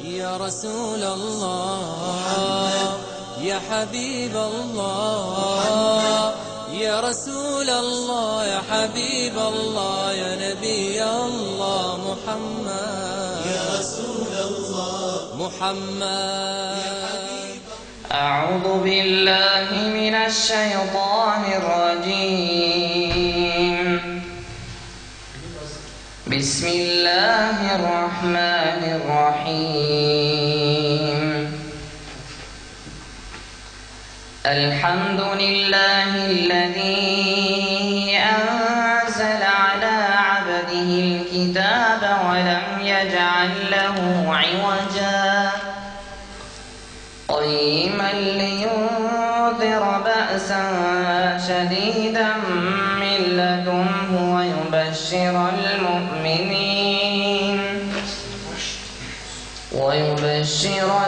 يا رسول الله يا حبيب الله يا رسول الله يا حبيب الله يا نبي الله محمد يا رسول الله محمد. أعوذ بالله من الشيطان الرجيم. بسم الله الرحمن الرحيم. الحمد لله الذي أنزل على عبده الكتاب ولم يجعل له عوجا قيما لينذر بأسا شديدا من لدنه ويبشر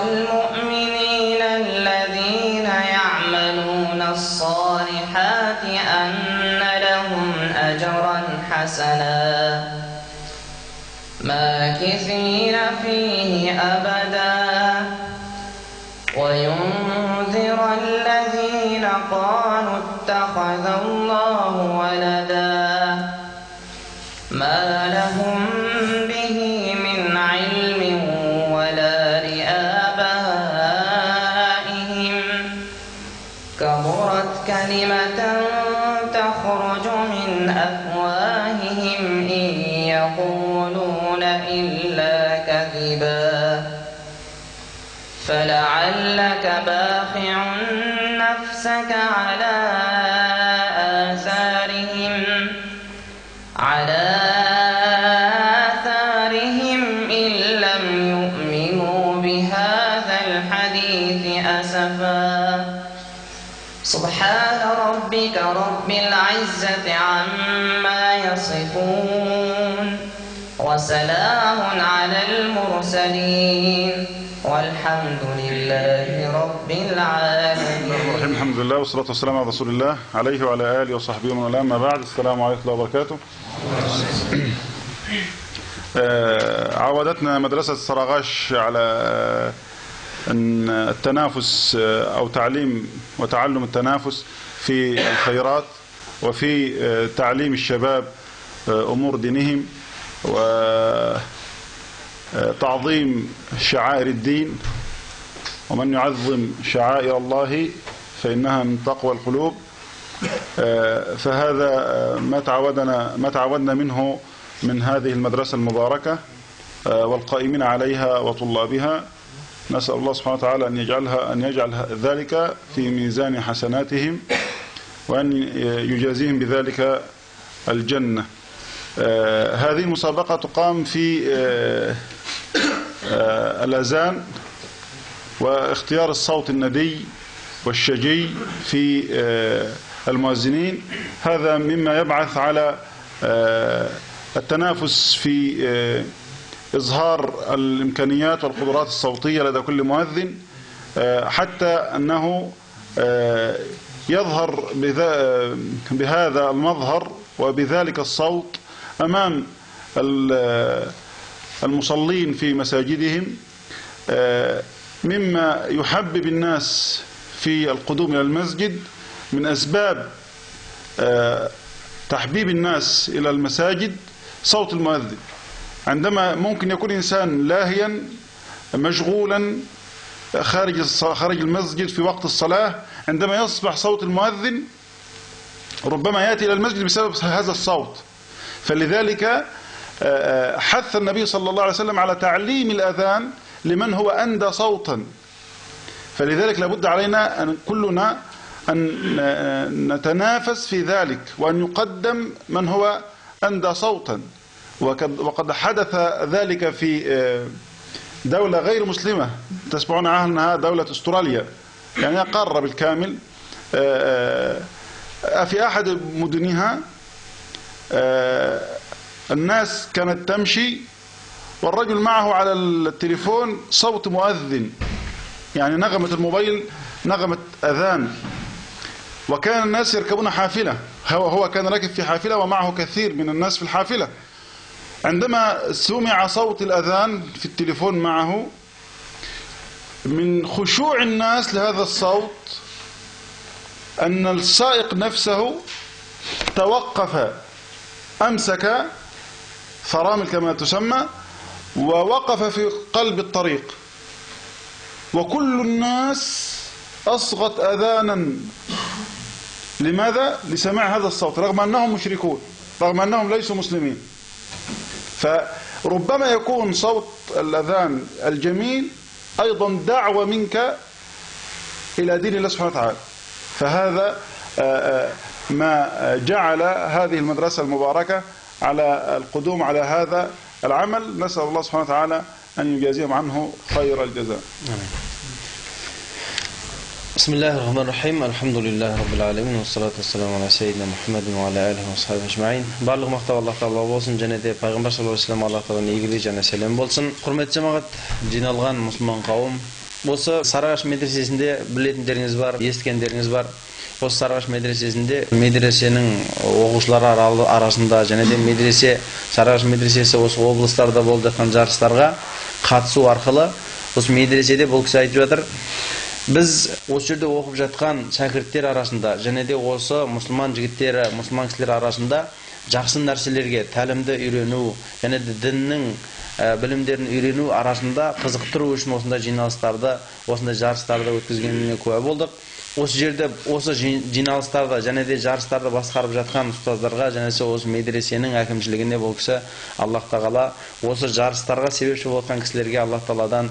المؤمنين الذين يعملون الصالحات أن لهم أجرا حسنا ماكثين فيه أبدا وينذر الذين قالوا اتخذ الله ولدا ما لهم به من علم ولا لآبائهم كبرت كلمة تخرج من أفواههم إن يقولون إلا كذبا فلعلك باخع نفسك على آثارهم إن لم يؤمنوا بهذا الحديث أسفا. سبحان ربك رب العزة عما يصفون وسلام على المرسلين والحمد لله رب العالمين. الحمد لله والصلاة والسلام على رسول الله عليه وعلى آله وصحبه ومن والاه. أما بعد، السلام عليكم ورحمة الله وبركاته. عودتنا مدرسة سراغاش على أن التنافس أو تعليم وتعلم التنافس في الخيرات وفي تعليم الشباب أمور دينهم وتعظيم شعائر الدين. ومن يعظم شعائر الله فإنها من تقوى القلوب. فهذا ما تعودنا منه من هذه المدرسة المباركة والقائمين عليها وطلابها. نسأل الله سبحانه وتعالى أن يجعل ذلك في ميزان حسناتهم وأن يجازيهم بذلك الجنة. هذه المسابقة تقام في الأذان واختيار الصوت الندي والشجي في المؤذنين. هذا مما يبعث على التنافس في إظهار الإمكانيات والقدرات الصوتية لدى كل مؤذن، حتى أنه يظهر بهذا المظهر وبذلك الصوت أمام المصلين في مساجدهم، مما يحبب الناس في القدوم إلى المسجد. من أسباب تحبيب الناس إلى المساجد صوت المؤذن. عندما ممكن يكون إنسان لاهيا مشغولا خارج المسجد في وقت الصلاة، عندما يصبح صوت المؤذن ربما يأتي إلى المسجد بسبب هذا الصوت. فلذلك حث النبي صلى الله عليه وسلم على تعليم الأذان لمن هو أندى صوتا. فلذلك لابد علينا أن كلنا أن نتنافس في ذلك وأن يقدم من هو أندى صوتا. وقد حدث ذلك في دولة غير مسلمة تسمعون عنها، دولة أستراليا، يعني قارة بالكامل. في أحد مدنها الناس كانت تمشي والرجل معه على التليفون صوت مؤذن، يعني نغمة الموبايل نغمة أذان. وكان الناس يركبون حافلة، هو كان راكب في حافلة ومعه كثير من الناس في الحافلة. عندما سمع صوت الأذان في التليفون معه، من خشوع الناس لهذا الصوت أن السائق نفسه توقف، أمسك فرامل كما تسمى، ووقف في قلب الطريق، وكل الناس أصغت أذانا. لماذا؟ لسماع هذا الصوت، رغم أنهم مشركون، رغم أنهم ليسوا مسلمين. فربما يكون صوت الأذان الجميل أيضا دعوة منك إلى دين الله سبحانه وتعالى. فهذا ما جعل هذه المدرسة المباركة على القدوم على هذا العمل. نسأل الله سبحانه وتعالى أن يجازيهم عنه خير الجزاء. بسم الله الرحمن الرحيم. الحمد لله رب العالمين والصلاة والسلام على سيدنا محمد وعلى آله وصحبه أجمعين. Барлық мақтау Аллах Тағала болсын, және де Пайғамбар саллаллаху алейхи ва саллям Аллах Тағаланың игілігі және сәлем болсын. Құрметті жамағат, жиналған мұсылман қауым, осы Сарыағаш медресесінде білетіндеріңіз бар, естігендеріңіз бар. Осы Сарыағаш медресесінде медресенің оқушылары арасында және де медресе, Сарыағаш медресесі осы облыстарда болып жатқан жарыстарға қатысу арқылы осы медреседе бұл кісі айтып жатыр. Біз осы жерде оқып жатқан шәкірттер арасында және де осы мұсылман жігіттері, мұсылман кісілер арасында жақсы нәрселерге тәлімді үйрену және де діннің білімдерін үйрену арасында қызықтыру үшін осындай жиналыстарды, осындай жарыстарды өткізгеніне куә болдық. Осы жерде осы жиналыстарда және де жарыстарды басқарып жатқан ұстаздарға және де осы медресенің әкімшілігіне бұл кісі Аллах Тағала осы жарыстарға себепші болған кісілерге Аллах Тағаладан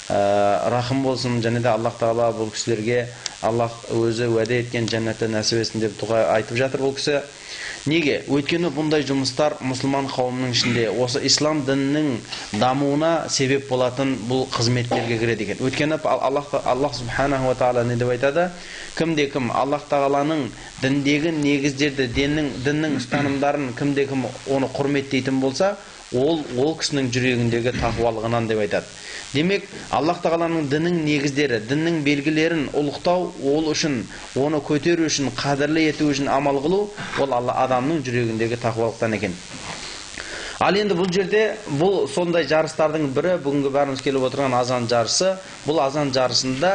рахым болсын, және де Аллах Тағала бұл кісілерге Аллах өзі уәде еткен жәннатты нәсіп етсін деп дұға айтып жатыр бұл кісі. Неге? Өйткені бұндай жұмыстар мұсылман қауымның ішінде осы ислам дінінің дамуына себеп болатын бұл қызметтерге кіреді екен. Өйткені Аллах субханаху ва тағала не деп айтады? Кімде-кім Аллах Тағаланың діндегі негіздерді, діннің ұстанымдарын кімде-кім оны құрметтейтін болса, ол кісінің жүрегіндегі тақуалығынан деп айтады. Демек, Аллах Тағаланың діннің негіздері, діннің белгілерін ұлықтау, ол үшін, оны көтеру үшін, қадірлі ету үшін амал қылу, ол адамның жүрегіндегі тақуалықтан екен. Ал енді бұл жерде, бұл сондай жарыстардың бірі, бүгінгі бәріміз келіп отырған азан жарысы. Бұл азан жарысында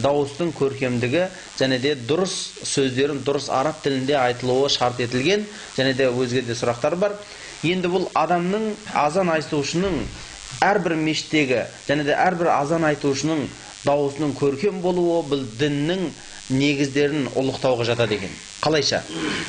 дауыстың көркемдігі және де дұрыс сөздерін дұрыс араб тілінде айтылуы шарт етілген, және де өзге де сұрақтар бар. Енді бұл адамның азан айтушының әрбір мешіттегі және де әрбір азан айтушының дауысының көркем болуы бұл діннің негіздерін ұлықтауға жатады екен. Қалайша?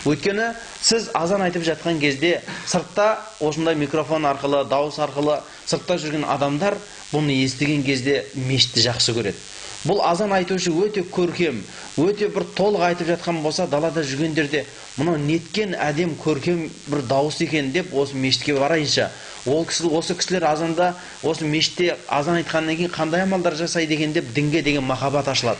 Өйткені сіз азан айтып жатқан кезде сыртта осындай микрофон арқылы, дауыс арқылы сыртта жүрген адамдар бұны естіген кезде мешітті жақсы көреді. Бұл азан айтушы өте көркем, өте бір толық айтып жатқан болса, далада жүргендерде мұны неткен әдем көркем бір дауыс екен деп осы мешітке барайынша. Осы кісілер азанда, осы мешітте азан айтқаннан кейін қандай амалдар жасайды екен деп дінге деген махаббат ашылады.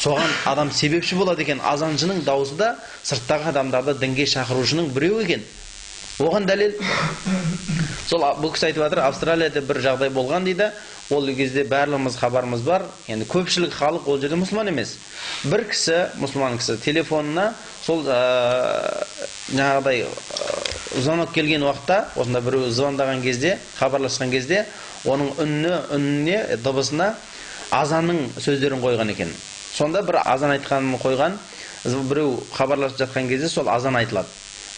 Соған адам себепші болады екен. Азаншының дауысы да сырттағы адамдарды дінге шақырушының біреу екен. Оған дәлел сол бұл кісі айтып жатыр, Австралияда бір жағдай болған дейді. Ол кезде барлығымыз хабарымыз бар. Енді көпшілік халық ол жерде мұсылман емес. Бір кісі, мұсылман кісі телефонына сол жаңағыдай звонок келген уақытта, осында біреу звондаған кезде, хабарласқан кезде, оның үніне, дыбысына азанның сөздерін қойған екен. Сонда бір азан айтқанын қойған, біреу хабарласып жатқан кезде сол азан айтылады.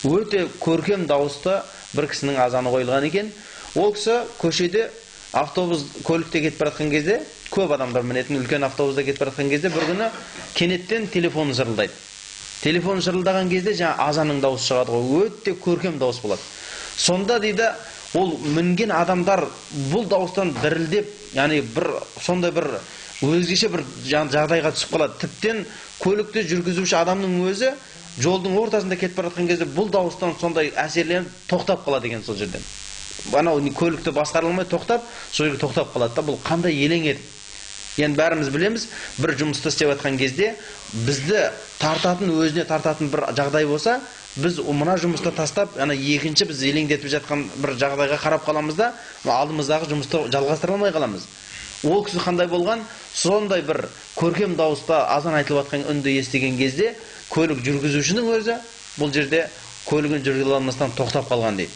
Өте көркем дауысты бір кісінің азаны қойылған екен. Ол кісі көшеде автобус көлікте кетіп бара жатқан кезде, көп адамдар мінетін үлкен автобуста кетіп бара жатқан кезде бір күні кенеттен телефон жырылдайды. Телефон жырылдаған кезде жаңа азанның дауысы шығады ғой, өте көркем дауыс болады. Сонда дейді, ол мінген адамдар бұл дауыстан дірілдеп, яғни сондай бір өзгеше бір жағдайға түсіп қалады. Тіптен көлікті жүргізуші адамның өзі жолдың ортасында кетіп бара жатқан кезде бұл дауыстан сондай әсерленіп тоқтап қалады екен сол жерден. Анау көлікті басқара алмай тоқтап, сол жерге тоқтап қалады да. Бұл қандай елең еді. Енді бәріміз білеміз, бір жұмысты істеп жатқан кезде бізді өзіне тартатын бір жағдай болса, біз мына жұмысты тастап, екінші біз елеңдетіп жатқан бір жағдайға қарап қаламыз да, алдымыздағы жұмысты жалғастыра алмай қаламыз. Ол кісі қандай болған? Сондай бір көркем дауыста азан айтылып жатқан үнді естіген кезде, көлік жүргізушінің өзі бұл жерде көлігін жүргізе алмастан тоқтап қалған дейді.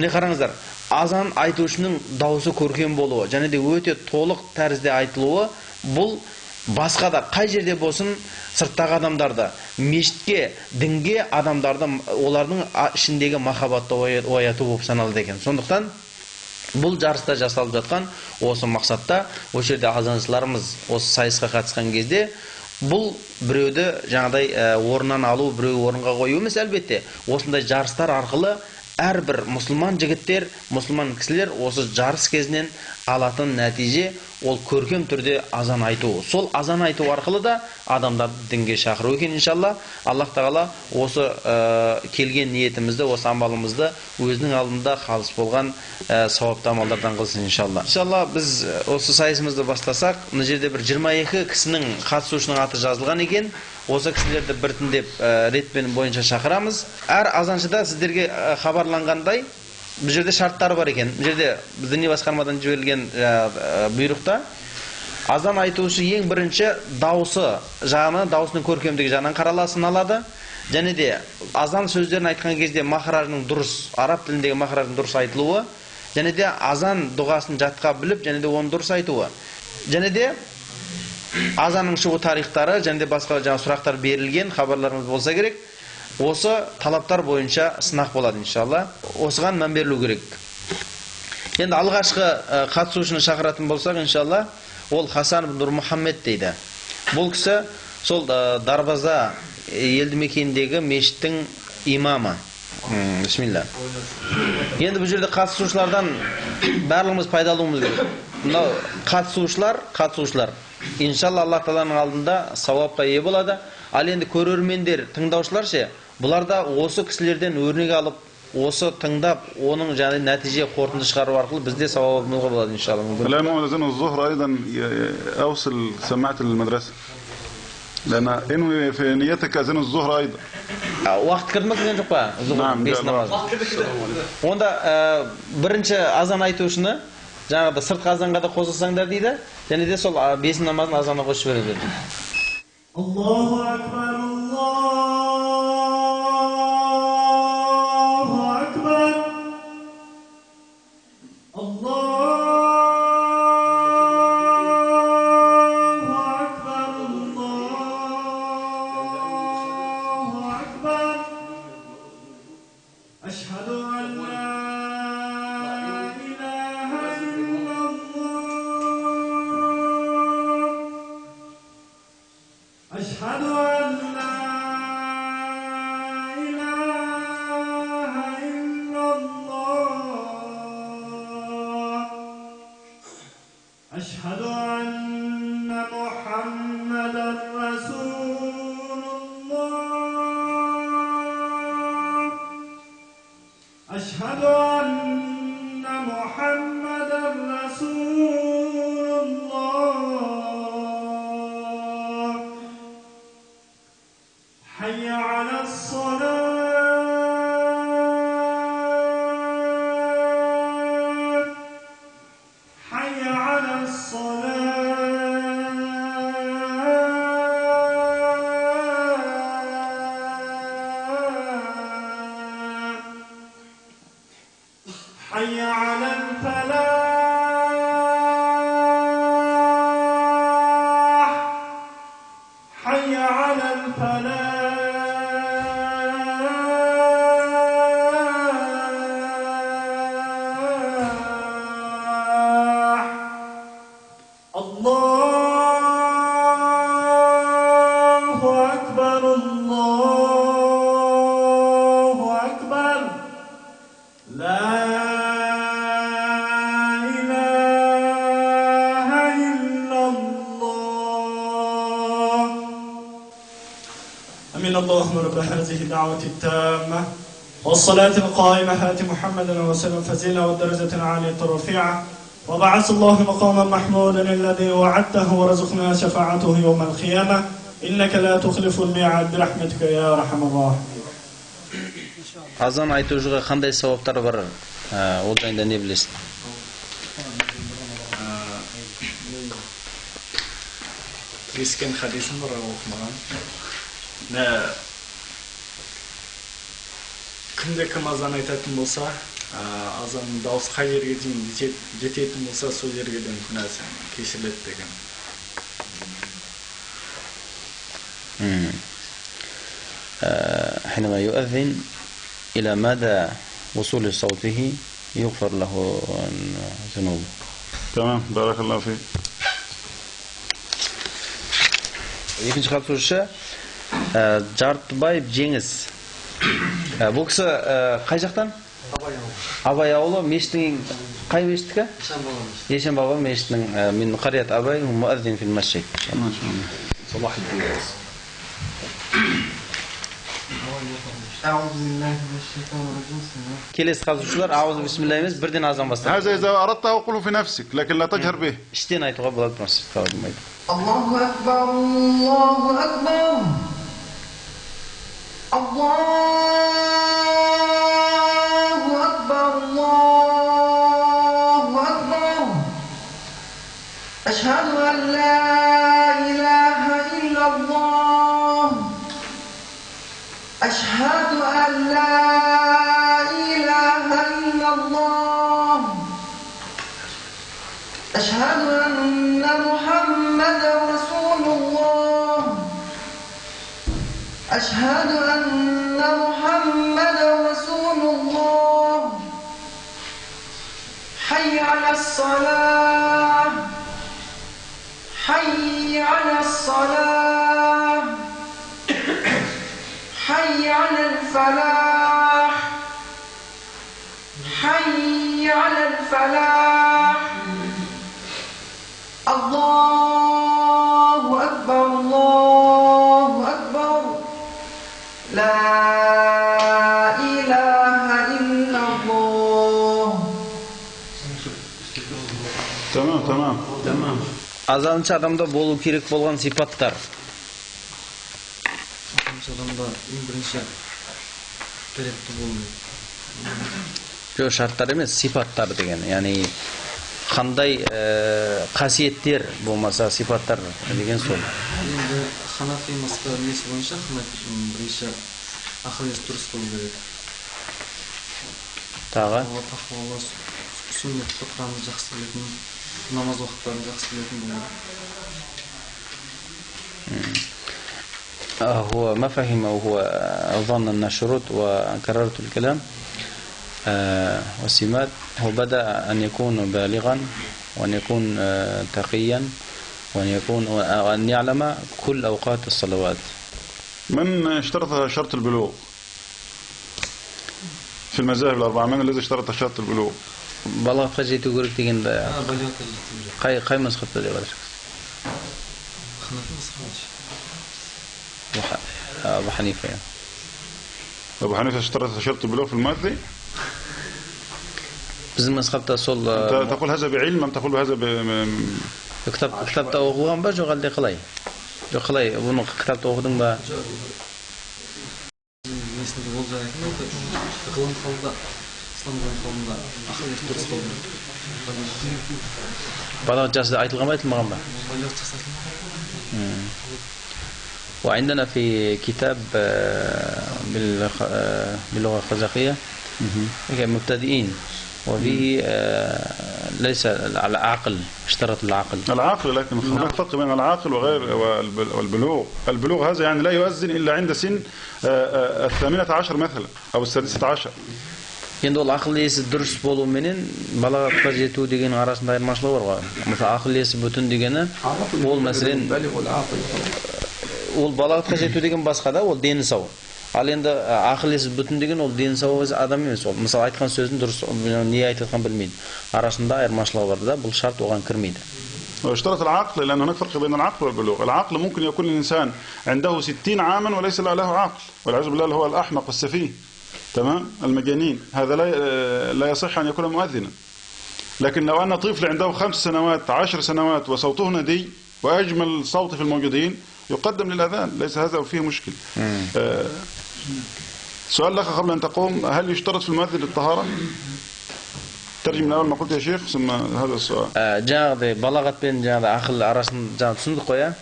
Міне қараңыздар, азан айтушының дауысы көркем болуы, және де өте толық тәрізде айтылуы, бұл басқа да қай жерде болсын сырттағы адамдарды, мешітке, дінге адамдарды, олардың ішіндегі махаббатты ояту болып саналады екен. Сондықтан бұл жарыста жасалып жатқан осы мақсатта, осы жерде азаншыларымыз осы сайысқа қатысқан кезде бұл біреуді жаңағыдай орнынан алу, біреу орынға қою емес, әлбетте. Осындай жарыстар арқылы әрбір мұсылман жігіттер, мұсылман кісілер осы жарыс кезінен алатын нәтиже ол көркем түрде азан айту. Сол азан айту арқылы да адамдарды дінге шақыру екен, иншалла. Аллах тағала осы келген ниетімізді, осы амалымызды өзінің алдында қалыс болған сауапты амалдардан қылсын, иншалла. Иншалла біз осы сайысымызды бастасақ, мына жерде бір 22 кісінің қатысушының аты жазылған екен. Осы кісілерді біртіндеп ретпен бойынша шақырамыз. Әр азаншыда сіздерге хабарланғандай, бұл жерде шарттары бар екен. Бұл жерде діни басқармадан жіберілген бұйрықта азан айтушы ең бірінші дауысы жағынан, даусының көркемдігі жағынан қараласын алады. Және де азан сөздерін айтқан кезде махражының дұрыс, араб тіліндегі махражының дұрыс айтылуы, және де азан дұғасын жатқа біліп, және де оны дұрыс айтуы. Және де азанның шығу тарихтары, және де басқа сұрақтар берілген, хабарларымыз болса керек. Осы талаптар бойынша сынақ болады, иншалла. Осыған мән берілу керек. Енді алғашқы қатысушыны шақыратын болсақ, иншалла, ол Хасан Нұр Мұхаммед дейді. Бұл кісі сол Дарбаза елді мекеніндегі мешіттің имамы. Бисмилла. Енді бұл жерде қатысушылардан барлығымыз пайдалануымыз керек. Мынау қатысушылар иншалла Аллах Тағаланың алдында сауапқа ие болады. Ал енді көрермендер, тыңдаушылар ше, бұлар да осы кісілерден өрнек алып, осы тыңдап, оның жаңағы нәтиже қорытынды шығару арқылы бізде сауап алуға болады, иншалла. الآن أذان الظهر أيضا أوصل سماعة المدرسة لأن إنه في نيتك أذان الظهر أيضا. Уақыт кірді ме кірген жоқ па? Бес намаз. Онда бірінші азан айтушыны жаңағыда сыртқы азанға да қосылсаңдар дейді, және де сол бес намазын азанға қосып жібереді. Аллаху акбар, اللهم رب هذه الدعوة التامة والصلاة القائمة هات محمد وسلم فزيلة والدرجة العالية الرفيعة وبعث الله مقاما محمودا الذي وعدته ورزقنا شفاعته يوم القيامة إنك لا تخلف الميعاد برحمتك يا أرحم الراحمين. Азан айтушыға қандай сауаптар бар? Ол жайында не білесің? Ескен хадисім бар оқымаған. Кімде кім азан айтатын болса, азан дауыс қай жерге дейін жететін болса сол жерге дейін күнәсі кешіріледі деген. حينما يؤذن إلى مدى وصول صوته يغفر له ذنوبه. تمام بارك الله فيك. Екінші қатысушы Жартыбаев Жеңіс. Бұл кісі қай жақтан? Абай ауылы. Мешіттің қай мешіттікі? Ешен баба мешіттің. Мен қарият Абай муаззин фил масжид. صباح الدين. أعوذ بالله من الشيطان الرجيم. Келесі қатысушылар ауызы бисмилlah емес, бірден азан бастайды. هذا إذا أردته قله في نفسك لكن لا تجهر به. Іштен айтуға болады масжид қалдырмайды. الله أكبر الله أكبر الله أكبر الله أكبر أشهد أن لا إله إلا الله أشهد أن لا إله إلا الله أشهد أن محمدا رسول الله أشهد أن محمدا رسول الله حي على الصلاة حي على الصلاة حي على الفلاح حي على الفلاح الله أكبر الله أكبر لا إله إلا الله. Tamam. Азаншы адамда болу керек болған сипаттар. Адамда ең бірінші керекті болу. Жоқ, шарттар емес, сипаттар деген. Яғни қандай қасиеттер болмаса сипаттар деген сол. Енді ханафи мазхабы несі бойынша бірінші ақыл-ес дұрыс болу керек. Тағы Тақуалы, сүннетті Құранды жақсы білетін, намаз уақыттарын жақсы білетін болу. هو ما فهم أو هو ظن أن شروط وكررت الكلام والسمات هو بدأ أن يكون بالغا وأن يكون تقيا وأن يعلم كل أوقات الصلوات. من اشترط شرط البلوغ في المذاهب الأربعة؟ من الذي اشترط شرط البلوغ؟ балағатқа жету керек деген қай мазхабта деп жатыр? Ханафи мазхабы. أبو حنيفة. أبو حنيفة اشترط شرط البلوغ في المؤذن. Bizim mezhepte sol. تقول هذا بعلم أم تقول هذا kitapta okugan ba, жоқ әлде қалай? Жоқ қалай? Бұны kitapta оқыдың ба? Несінде ол жай ғылым қалында, ислам қалында ақыл-ес дұрыс болу. Балағат жасы айтылған ба, айтылмаған ба? Балағат жасы айтылмаған. وعندنا في كتاب باللغة القزاقية مبتدئين وفيه ليس العقل، اشترط العقل. لكن هناك فرق بين العاقل وغير والبلوغ. البلوغ هذا يعني لا يؤذن إلا عند سن 18 مثلا أو 16. Енді ол ақыл есі дұрыс болу менен балағатқа жету деген арасында айырмашылық бар ғой. Мысалы ақыл есі бүтін дегені ол мәселен ол балағатқа жету деген басқа да, ол дені сау. Ал енді ақыл есі бүтін деген ол дені сау адам емес. Ол мысалы айтқан сөзін дұрыс не айтқан білмейді. Арасында айырмашылық бар да, бұл шарт оған кірмейді. واشترط العقل لأن هناك فرق بين العقل والبلوغ. العقل ممكن يكون الإنسان عنده 60 عاما وليس له عقل، والعياذ بالله هو الأحمق والسفيه، تمام، المجانين. هذا لا يصح أن يكون مؤذنا. لكن لو أن طفل عنده 5 سنوات 10 سنوات وصوته ندي وأجمل صوت في الموجودين يقدم للأذان، ليس هذا فيه مشكل. سؤال لك قبل أن تقوم، هل يشترط في المؤذن الطهارة؟ ترجم من أول ما قلت يا شيخ ثم هذا السؤال. жаңағыдай балағат пен жаңағыдай ақыл арасын жаңа түсіндік қой, иә?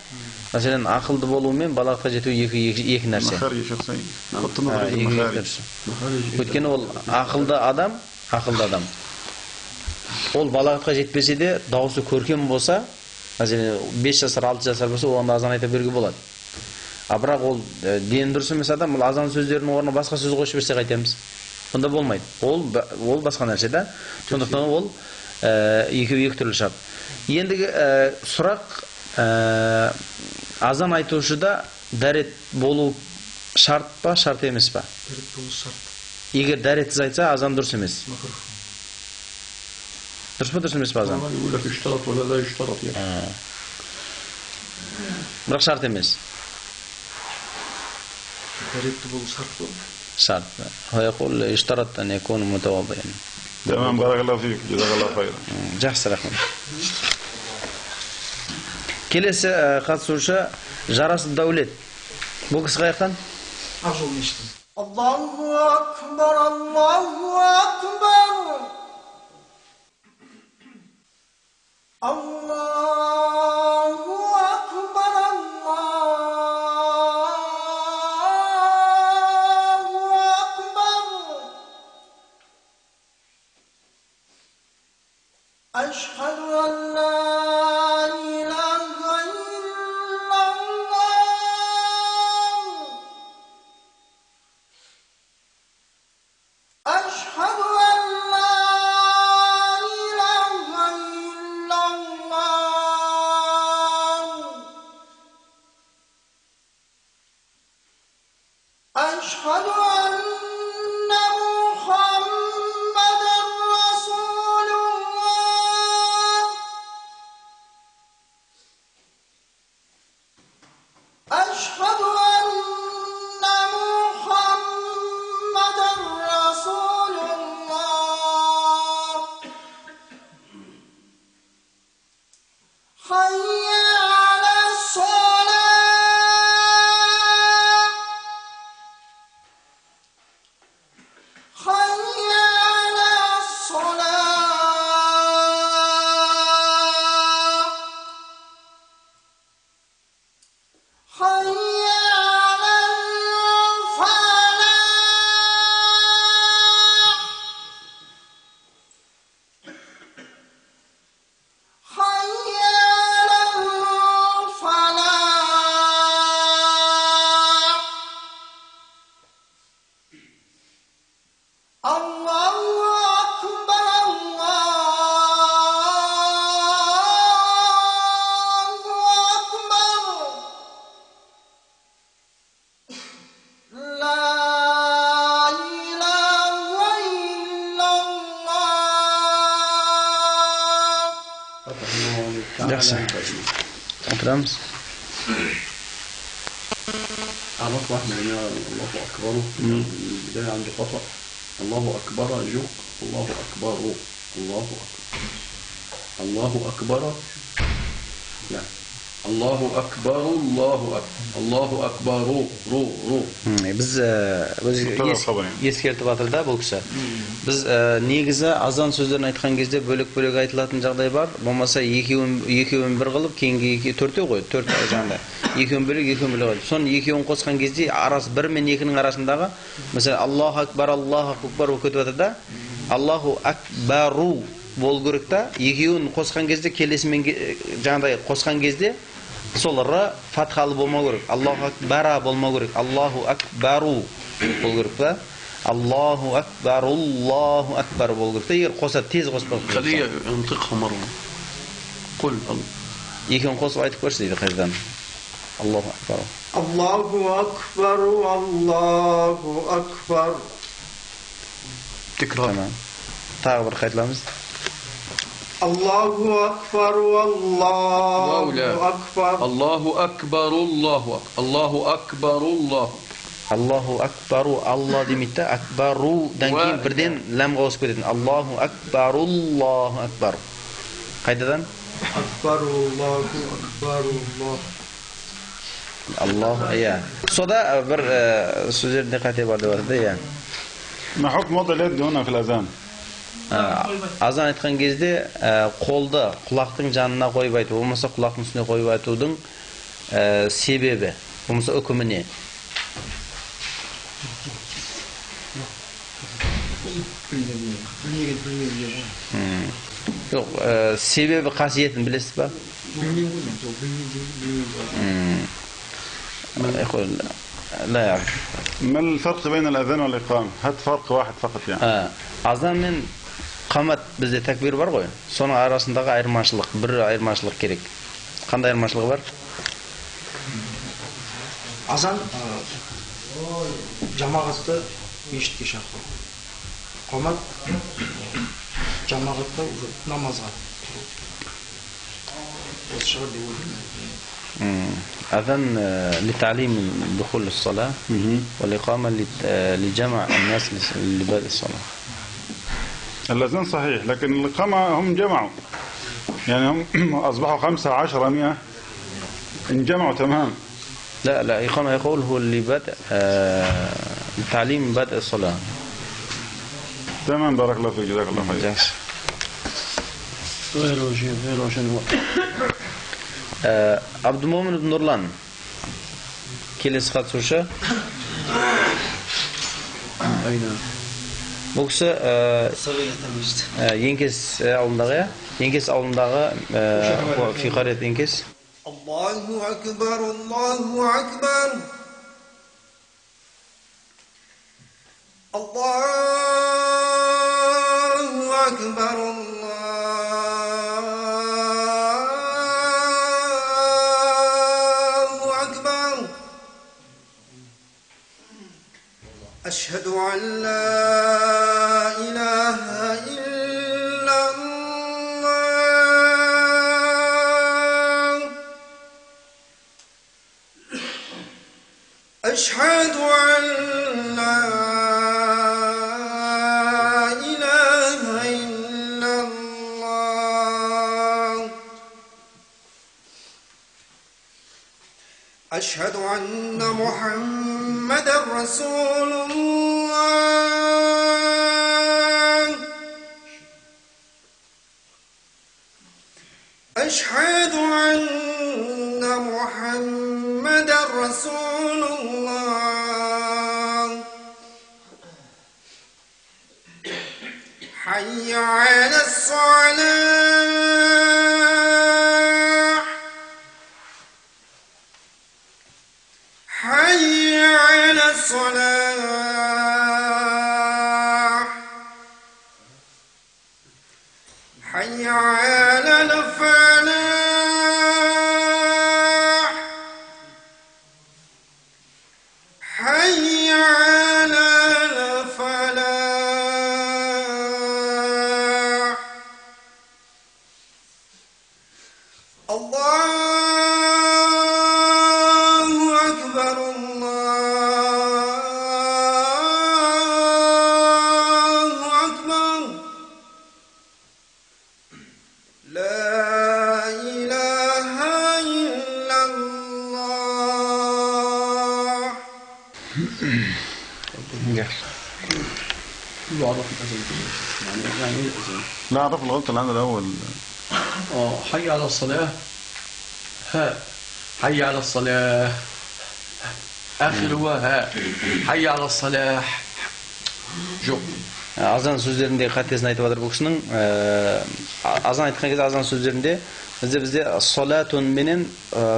Мәселен, ақылды болу мен балағатқа жету екі нәрсе. Өйткені ол ақылды адам ақылды адам. Ол балағатқа жетпесе де, дауысы көркем болса, мәселен 5 жасар, 6 жасар болса, оған азан айта беруге болады. А бірақ ол дені дұрыс емес адам, ол азан сөздерінің орнына басқа сөз қосып берсе қайтеміз. Онда болмайды. Ол басқа нәрсе да. Сондықтан ол екі түрлі шарт. Ендігі сұрақ, азан айтушыда дәрет болу шарт па, шарт емес па? Дәрет болу шарт. Егер дәретсіз айтса, азан дұрыс емес. Дұрыс па, дұрыс емес па азан? Бірақ шарт емес. Дәретті болу шарт бол. شرط ويقول اشترط أن يكون متوضئا. تمام بارك الله فيك جزاك الله خيرا. Жақсы рахмет. Келесі қатысушы Жарасов Дәулет. Бұл кісі қаяқтан? Ақжол мешіті. Аллаху акбар, Аллаху акбар. Аллаху акбар, Аллаху акбар. Ашхаду ан ла илаха иллаллах. أشهد أن لا إله إلا الله. أشهد أن محمدا رسول الله. أشهد أن محمدا رسول الله. حي على الصلاة. حي على الصلاة. حي على الفلاح. حي على الفلاح. الله أكبر، الله أكبر. لا إله إلا الله. Жақсы. Отырамыз. عرف واحد من الله أكبر من البداية عندي خطأ. الله أكبر جوك، الله أكبر، الله أكبر، الله أكبر، لا، الله أكبر، الله أكبر، الله أكبر، رو. Біз ескертіп атырда бұл кісі. Біз негізі азан сөздерін айтқан кезде бөлек-бөлек айтылатын жағдай бар. Болмаса екеуін бір қылып, кейінгі төртеу ғой, төрт жаңда. Екеуін бөлек қылып. Соны екеуін қосқан кезде арасы бір мен екінің арасындағы, mesela Аллаху акбар, Аллаху акбар өтіп атырда, Аллаху акбару бол керек та, екеуін қосқан кезде келесімен жаңдай қосқан кезде сол р фатхалы болмау керек. Аллаху акбара болмау керек. Аллаху акбару бол керек та. Аллаху акбар, Аллаху акбар бол керек та. Егер қоса тез қоспақ. خليه ينطقها مرة. قل екеуін қосып айтып көрші дейді қайдан. Аллаху акбар. Allahu akbar, Allahu akbar. تكرار. Tamam. Тағы бір қайталамыз. Allahu akbar, Allahu akbar. الله أكبر، الله أكبر، الله أكبر، الله. Аллаху акбару, Алла демейді, акбарудан кейін бірден ләм қосып кететін. Аллаху акбару, Аллаху акбару. Қайтадан? Akbarullahu akbarullah. Аллаху, иә. Сода бір сөздерінде қате бар деп атады, иә. ما حكم وضع اليد هنا في الأذان؟ Азан айтқан кезде қолды құлақтың жанына қойып айту, болмаса құлақтың үстіне қойып айтудың себебі, болмаса үкімі не? Yok, sebebi kasiyetini bilesiz mi? يقول لا يعرف. ما الفرق بين الأذان والإقامة؟ هات فرق واحد فقط يعني. Azan men qamat bizde takbir var qo'y. Soның arasınдағы ayırmaçılık, bir ayırmaçılık керек. Qanday ayırmaçılığı var? Azan cemaatı mecitke şartı. Qamat cemaatı namazga. أذان لتعليم دخول الصلاة والإقامة لجمع الناس لبدء الصلاة. الأذان صحيح لكن الإقامة هم جمعوا يعني هم أصبحوا 15 100 انجمعوا تمام. لا إقامة يقول هو لبدء لتعليم بدء الصلاة. تمام بارك الله فيك جزاك الله خير. غير شنو Abdülmumin ibn Nurlan kelesi katılışa aynen bu kişi Yenkes avlundağı fikaret Yenkes Allahu Ekber, Allahu Ekber. Allahu Ekber, Allahu Ekber. Eşhedü en la ilahe illallah. أشهد أن لا إله إلا الله. أشهد أن محمدا رسول الله. أشهد أن محمدا رسول الله. حي على الصلاة. حي على الصلاة. حي على الفلاح. حي على الفلاح. الله أكبر، الله أكبر. لا إله إلا الله. كله عرف الأذان يعني إيه الأذان؟ لا أعرف الغلطة اللي عندنا الأول. حي على الصلاة ها حي على الصلاة آخر هو ها حي على الصلاة جو Azan sözlerinde katesini aytып атыр bu kişinin azan aytқан кезде azan sözlerinde bizde salatun menen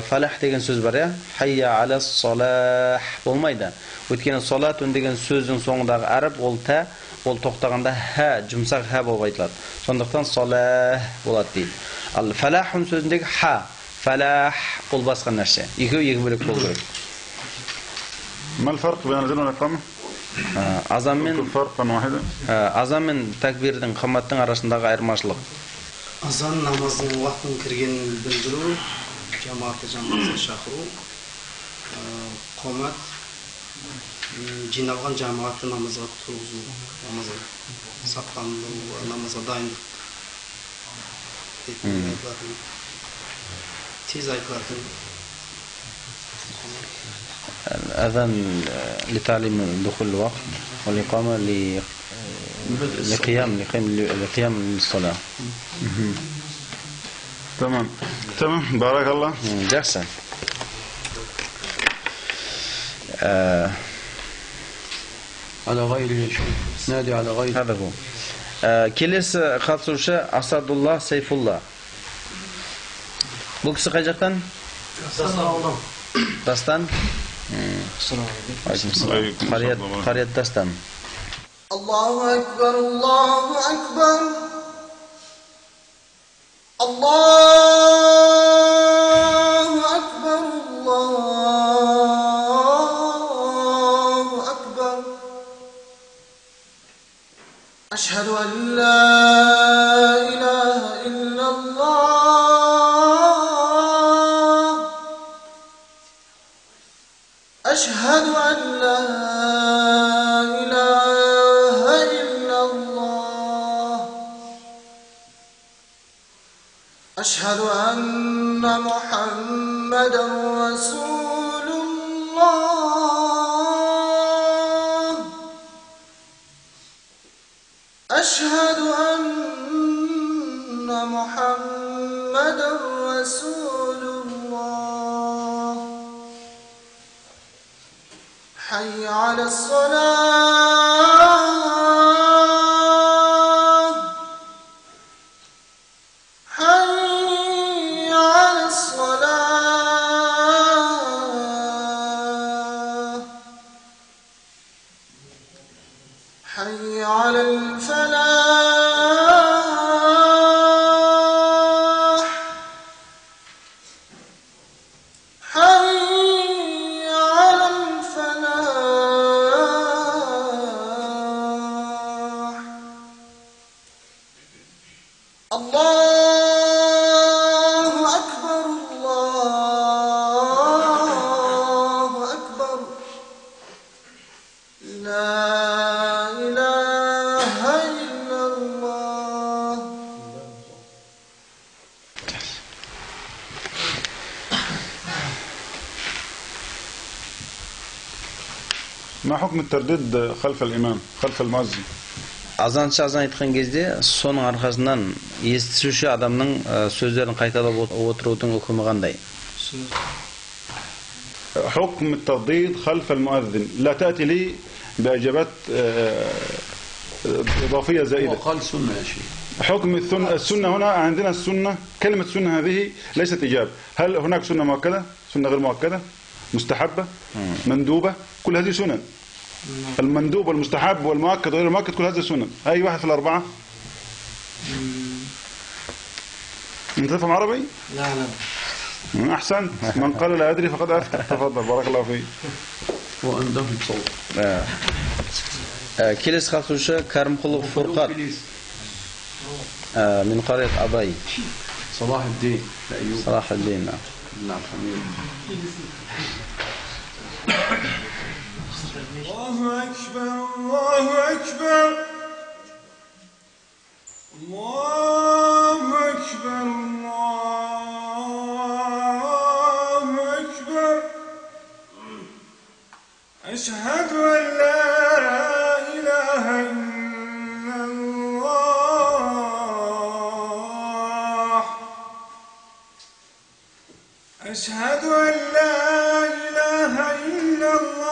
falah деген söz var ya, hayya ala salah olmaydı. Өйткені salatun деген сөздің соңындағы әріп ол та, ол тоқтағанда ha, жұмсақ ha болып айтылады. Сондықтан salah болады дейді. Ал falahun сөзіндегі ha, falah ол басқа нәрсе. Екеуі екі бөлек болу керек. ما الفرق بين الأذان والإقامة؟ Azan мен فرقا واحدا. Azan мен takbirдің, қаматтың арасындағы айырмашылық. Azan namazının vaktinin kirgenini bildiru, cemaatı şakırу, qomat, жиналған cemaatı namazga turg'uzu, namazga saqlandu, namazga dayınlık etmeklerini, tez aytılатын. الأذان لتعليم دخول الوقت والإقامة لقيام للصلاة. تمام بارك الله. جاهزة. على غيره نادي على غيره. هذا هو. Келесі қатысушы Асадулла Сейфулла. Бұл кісі қай жақтан? Дастан? Қарият Дастан. Аллаху акбар, Аллаху акбар. Allahu akbar, Allahu akbar. Ashhadu an la ilaha illallah. Ashhadu an la ilaha illallah. أشهد أن محمدا رسول الله. أشهد أن محمدا رسول الله. حي على الصلاة. حي على الفلاح. حي على الفلاح. الله أكبر، الله أكبر. لا ما حكم الترديد خلف الإمام خلف المؤذن؟ Азаншы азан айтқан кезде соның арқасынан естуші адамның сөздерін қайталап отырудың үкімі қандай? حكم الترديد خلف المؤذن لا تأتي لي بإجابات إضافية زائدة. وقال سنة يا شيخ. حكم السنة هنا عندنا السنة، كلمة سنة هذه ليست إجابة. هل هناك سنة مؤكدة؟ سنة غير مؤكدة؟ مستحبة؟ مندوبة؟ كل هذه سنن. المندوب والمستحب والمؤكد وغير المؤكد كل هذه سنن. أي واحد في الأربعة؟ أنت تفهم عربي؟ لا لا. أحسن. من قال لا أدري فقد أفتى. تفضل بارك الله فيك. وعندهم صوت. Келесі қатысушы Кәрімқұлов Фурқат من قرية أبي. صلاح الدين. صلاح الدين. نعم. الله أكبر، الله أكبر. الله أكبر، الله أكبر. أشهد أن لا إله إلا الله. أشهد أن لا إله إلا الله.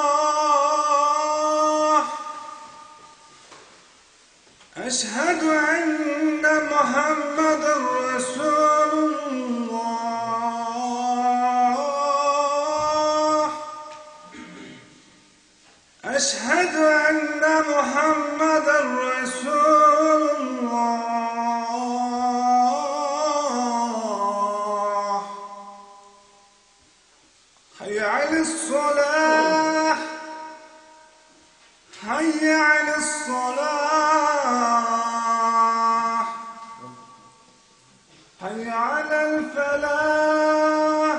أشهد أن محمدا رسول الله. أشهد أن محمدا رسول الله. حي على الصلاة. حي على الصلاة. حي على الفلاح.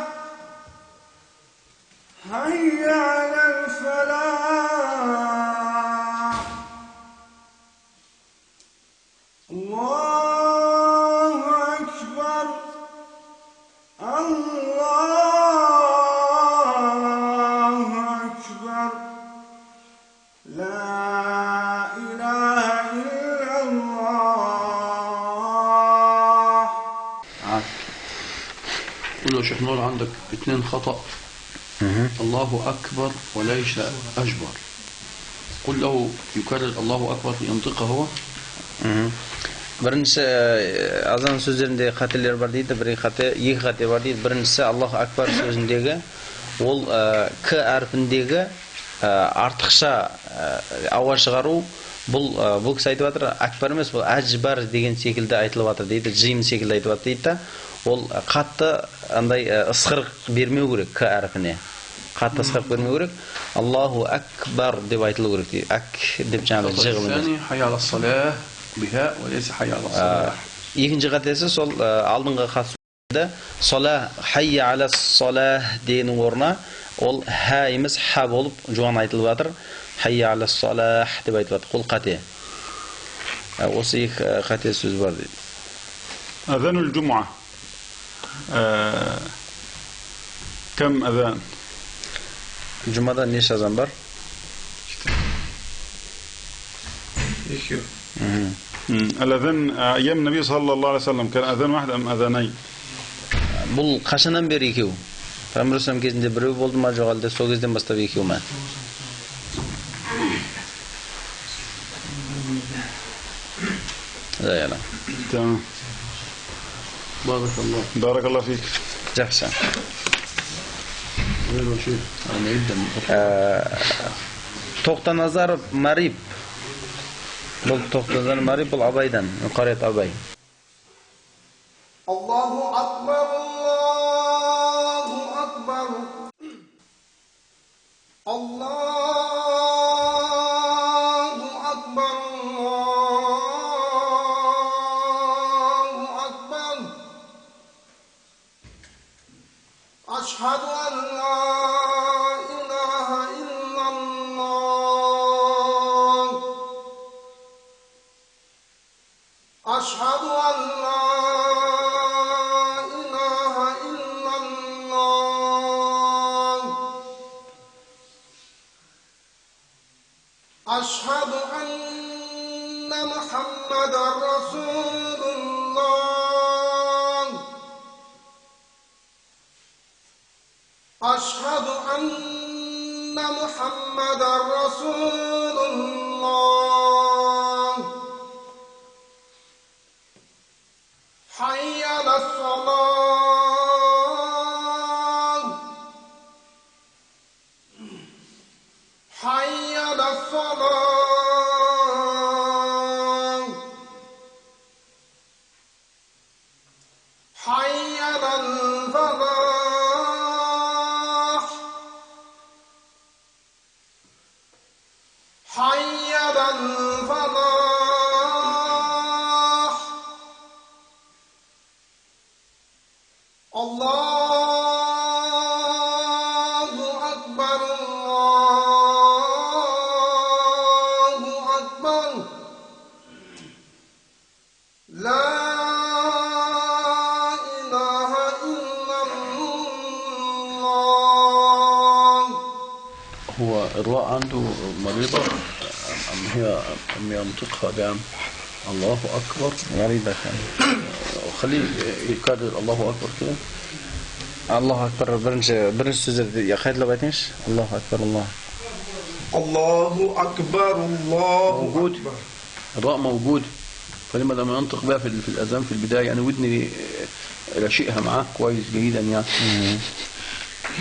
حي على الفلاح. الله أكبر، الله أكبر. لا إله إلا الله. قول يا شيخ نور عندك 2 خطأ. الله أكبر وليس أجبر. قل له يكرر الله أكبر ينطقه هو. Birinchisi azon so'zlarida xatolar bor deydi, ikki xato bor deydi. Birinchisi Allohu akbar so'zindagi ol k harfindagi ortiqcha ovoz chiqaruv bu kisi aytib akbar emas, bu ajbar degan şekilde aytilyapti deydi, jim şekilde aytilyapti deydi. Ol qattiq anday isqiriq bermeu kerak k harfini. Qattiq isqiriq bermeu kerak. Allohu akbar deb aytilu kerak deydi. Ak deb chaqirib الثاني حي على الصلاة بها وليس حي على الصلاة. Ikinci qatesi sol aldınғы qatısında sola hayya ala solah deyenin orna ol ha emas ha olup juan aytılıp atır. Hayya ala solah deb aytып atır. Qol qati. Осы iki qati söz var deydi. Azanul Cuma كم أذان؟ Cumada neçə azan var? الأذان أيام النبي صلى الله عليه وسلم كان أذان واحد أم أذانين؟ Бұл қашаннан бері екеу? Пeygamber Aleyhisselam кезінде біреу болды ма жоқ әлде сол кезден бастап екеу ма? لا يعلم. تمام. بارك الله فيك. Жақсы. Тоқтаназар Мариб. Бұл Тоқтаназар Мариб бұл Абайдан, Қарият Абай. Аллаху акбар, Аллаху акбар. Аллаху акбар, Аллаху акбар. Ашхаду ан ла илаха иллаллах. Ашхаду ан ла أشهد أن محمدا رسول الله. أشهد أن محمدا رسول الله. حي على الصلاة. حي على الصلاة. حي على الفلاح. حي على الفلاح. الله أكبر، الله أكبر. لا إله إلا الله. هو الراء عنده مريضة أم ينطقها بعم الله أكبر؟ غريبة كان. خليه يكرر الله أكبر كده. الله أكبر برنش سوزر يا خير لو بيتنش الله أكبر الله. الله أكبر، الله موجود. أكبر. الراء موجود، فلما لما ينطق بقى في الأذان في البداية يعني ودني رشيقها معاه كويس جيدا يعني.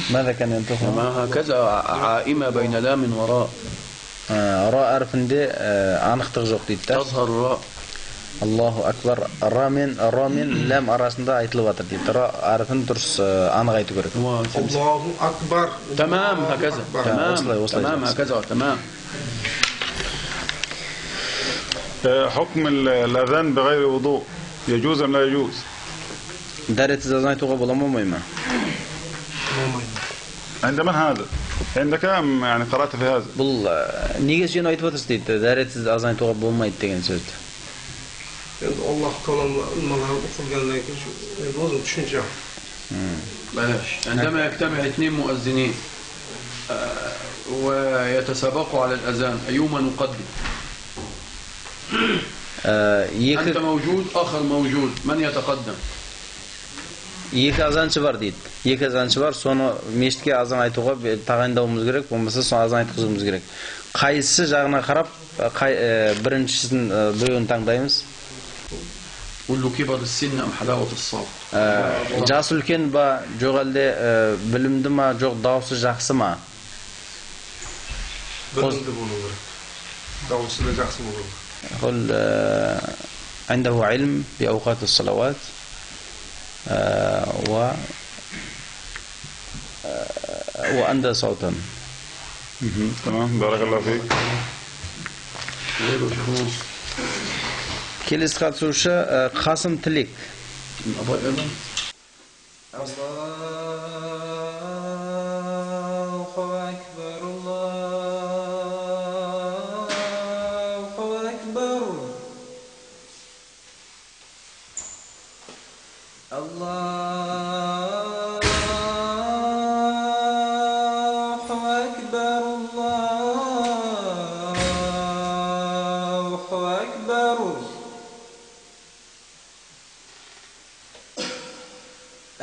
ماذا كان ينطقها؟ ما هكذا عائمة بين لام وراء. راء أرفندي أنختق جوقتي تظهر الراء. Allahu akbar. Ramin lam arasında aytılıp atır deydi. Arifin dürüst anıq aytı görek. Allahu akbar. Tamam هكذا. تمام هكذا تمام. حكم الأذان بغير وضوء يجوز أم لا يجوز؟ دارت إذا زانيتوغا بولما مهمة. عند من هذا؟ عندك أم يعني قرأت في هذا؟ بول نيجس ينو aytıp deydi. Dارت إذا زانيتوغا بولmaydı degan sözdü. Allah Teala'nın ilmaları okulgandan keyin shu o'zim tushuncha. بلاش. عندما يجتمع اثنين مؤذنين ويتسابقوا على الأذان أيهما نقدم؟ أنت موجود، آخر موجود، من يتقدم؟ Екі азаншы бар дейді. Екі азаншы бар, соны мешітке азан айтуға тағайындауымыз керек, болмаса соны азан айтқызуымыз керек. Қайсысы жағына қарап, біріншісін біреуін таңдаймыз? كل كبر السن أم حلاوة الصوت Жасы үлкен ба, жоқ әлде білімді ма, жоқ дауысы жақсы ма? Білімді болу керек. Дауысы да жақсы болу керек. قل عنده علم بأوقات الصلوات وأندى صوتا. تمام، بارك الله فيك. Келесі қатысушы Қасым Тілек.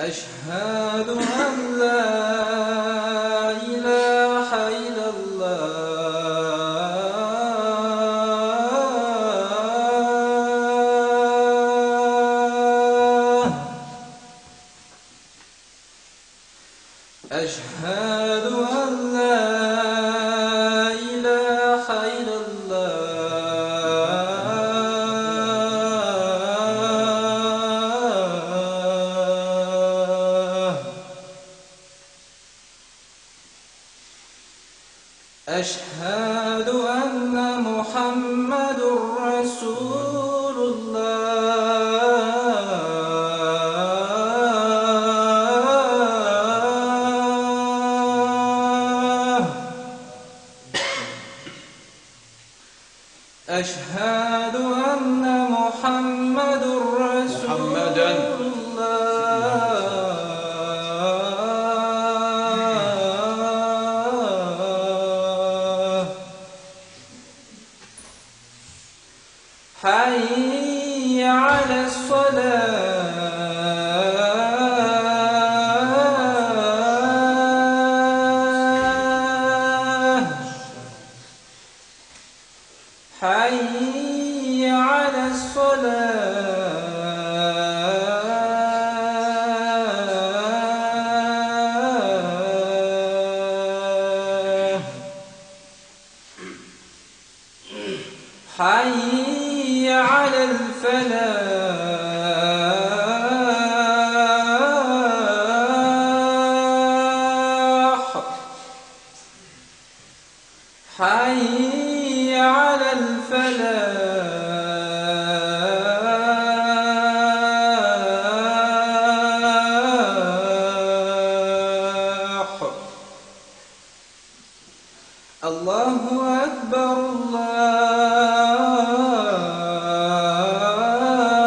أشهد أن لا إله إلا الله أشهد أن لا إله إلا أشهد أن محمد رسول الله أشهد أن محمد رسول حي على الصلاة حي على الصلاة حي على الفلاح حي على الفلاح الله أكبر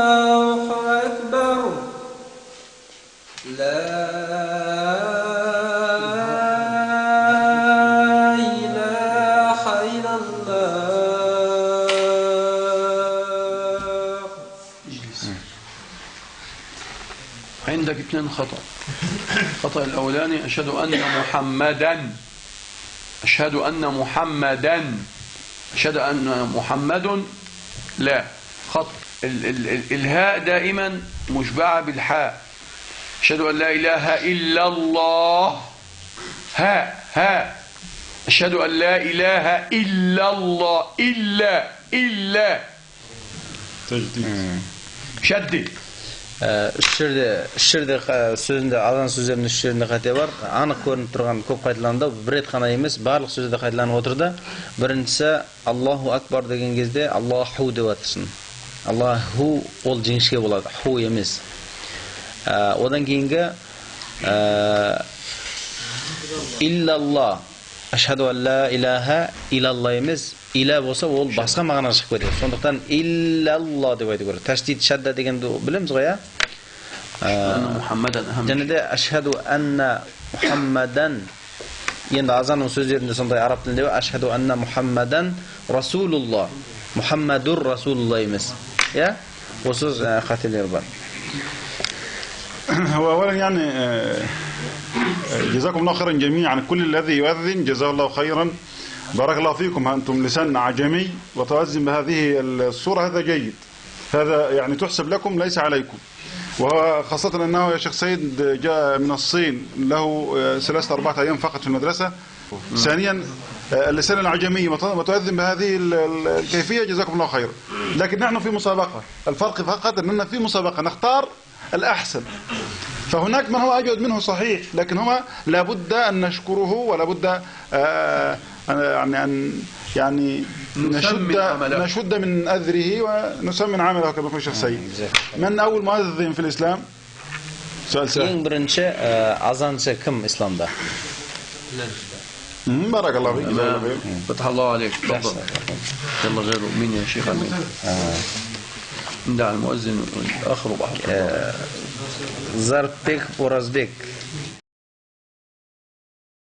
الله أكبر لا إله إلا الله. عندك اثنين خطأ. الخطأ الأولاني أشهد أن محمدا أشهد أن محمد لا خطأ. الهاء دائما مشبعة بالحاء. أشهد أن لا إله إلا الله هاء أشهد أن لا إله إلا الله إلا تجديد. شدد Шүрде сөзінде, азан сөздерінің шүрінде қате бар. Анық көрініп тұрған көп қайталанды. Бір рет қана емес, барлық сөзде қайталанып отырды. Біріншісі, Аллаху Акбар деген кезде Аллаху деп атырсын. Аллаху ол жіңішке болады, ху емес. Одан кейінгі Иллалла. Ашхаду ан ла илаха илалла емес, иля болса ол басқа мағына шығып кетеді. Сондықтан иллалла деп айту керек. Тәшдид шадда дегенді білеміз ғой, және де ашхаду анна Мухаммадан. Енді азанның сөздерінде сондай араб тілінде бар. Ашхаду анна Мухаммадан Расулулла. Мухаммадур Расулулла емес. Осы қателер бар. هو أولا يعني جزاكم الله خيرا جميعا، كل الذي يؤذن جزاه الله خيرا، بارك الله فيكم. أنتم لسان عجمي وتؤذن بهذه الصورة، هذا جيد، هذا يعني تحسب لكم ليس عليكم. وخاصة أنه يا شيخ سيد جاء من الصين، له 3-4 أيام فقط في المدرسة. ثانيا اللسان العجمي وتؤذن بهذه الكيفية، جزاكم الله خيرا. لكن نحن في مسابقة، الفرق فقط أننا في مسابقة نختار الأحسن، فهناك من هو أجود منه صحيح، لكن هو لابد أن نشكره، ولابد يعني نشد من أذره ونسمن عمله كما يقول الشيخ سيد. من أول مؤذن في الإسلام؟ سؤال سهل. Eng birinchi azanchi kim islomda? بارك الله فيك. فتح الله عليك. تفضل. يلا غيره مين يا شيخ أمين؟ ندع المؤذن الآخر وبحر. Zarbek O'razbek.